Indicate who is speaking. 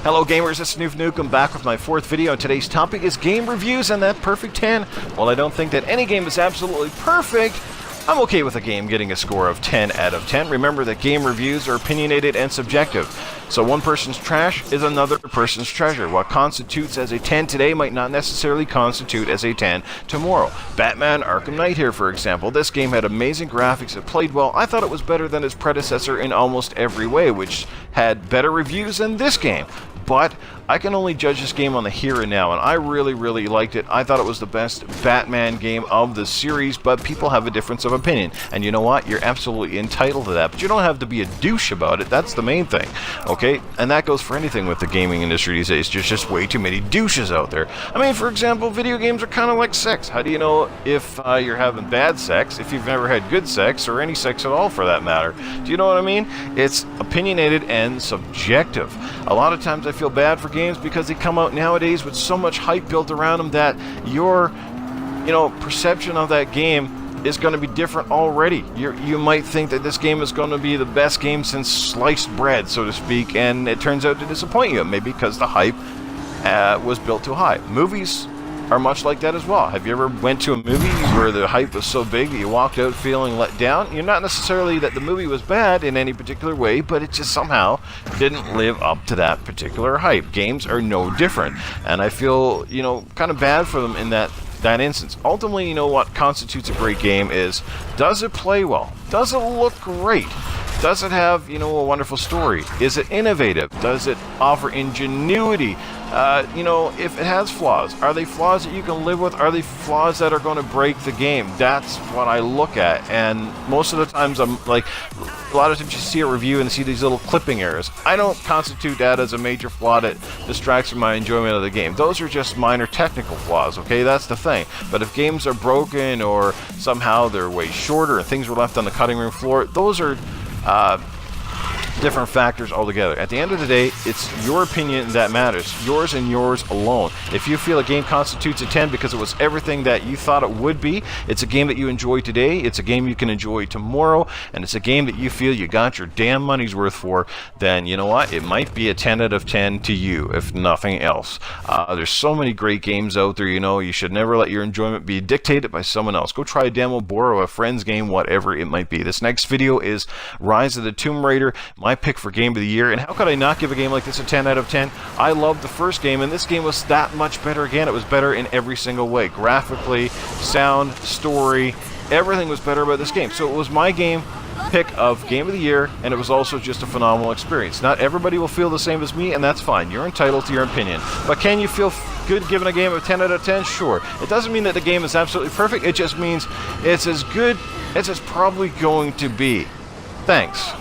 Speaker 1: Hello gamers, it's Noof Nuke. I'm back with my fourth video, and today's topic is game reviews and that perfect 10. While I don't think that any game is absolutely perfect, I'm okay with a game getting a score of 10 out of 10. Remember that game reviews are opinionated and subjective. So one person's trash is another person's treasure. What constitutes as a 10 today might not necessarily constitute as a 10 tomorrow. Batman Arkham Knight here, for example. This game had amazing graphics, it played well. I thought it was better than its predecessor in almost every way, which had better reviews than this game. But I can only judge this game on the here and now, and I really liked it. I thought it was the best Batman game of the series, but people have a difference of opinion. And you know what? You're absolutely entitled to that, but you don't have to be a douche about it. That's the main thing, okay? And that goes for anything with the gaming industry these days. There's just way too many douches out there. I mean, for example, video games are kind of like sex. How do you know if you're having bad sex if you've never had good sex, or any sex at all for that matter? Do you know what I mean? It's opinionated and subjective. A lot of times I feel bad for games because they come out nowadays with so much hype built around them that your perception of that game is going to be different already. You might think that this game is going to be the best game since sliced bread, so to speak, and it turns out to disappoint you, maybe because the hype was built too high. Movies are much like that as well. Have you ever went to a movie where the hype was so big that you walked out feeling let down? You're not necessarily that the movie was bad in any particular way, but it just somehow didn't live up to that particular hype. Games are no different, and I feel, kind of bad for them in that instance. Ultimately, what constitutes a great game is, does it play well? Does it look great? Does it have, a wonderful story? Is it innovative? Does it offer ingenuity? If it has flaws, are they flaws that you can live with? Are they flaws that are going to break the game? That's what I look at, and most of the times I'm like, a lot of times you see a review and see these little clipping errors. I don't constitute that as a major flaw that distracts from my enjoyment of the game. Those are just minor technical flaws, okay? That's the thing. But if games are broken, or somehow they're way shorter and things were left on the cutting room floor, those are different factors altogether. At the end of the day, it's your opinion that matters. Yours and yours alone. If you feel a game constitutes a 10 because it was everything that you thought it would be, it's a game that you enjoy today, it's a game you can enjoy tomorrow, and it's a game that you feel you got your damn money's worth for, then you know what? It might be a 10 out of 10 to you, if nothing else. There's so many great games out there, you should never let your enjoyment be dictated by someone else. Go try a demo, borrow a friend's game, whatever it might be. This next video is Rise of the Tomb Raider, my pick for game of the year, and how could I not give a game like this a 10 out of 10? I loved the first game, and this game was that much better again. It was better in every single way. Graphically, sound, story, everything was better about this game. So it was my game pick of game of the year, and it was also just a phenomenal experience. Not everybody will feel the same as me, and that's fine. You're entitled to your opinion. But can you feel good giving a game a 10 out of 10? Sure. It doesn't mean that the game is absolutely perfect. It just means it's as good as it's probably going to be. Thanks.